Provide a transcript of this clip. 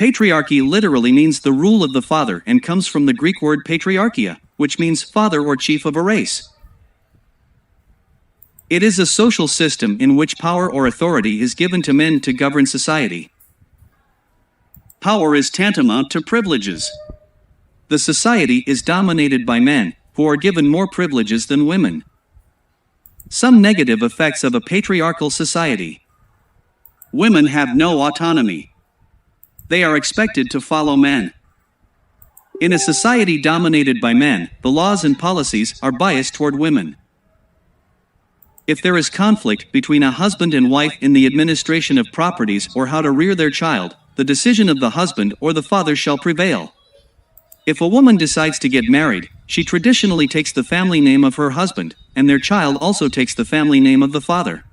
Patriarchy literally means the rule of the father and comes from the Greek word patriarchia, which means father or chief of a race. It is a social system in which power or authority is given to men to govern society. Power is tantamount to privileges. The society is dominated by men, who are given more privileges than women. Some negative effects of a patriarchal society. Women have no autonomy. They are expected to follow men. In a society dominated by men, the laws and policies are biased toward women. If there is conflict between a husband and wife in the administration of properties or how to rear their child, the decision of the husband or the father shall prevail. If a woman decides to get married, she traditionally takes the family name of her husband, and their child also takes the family name of the father.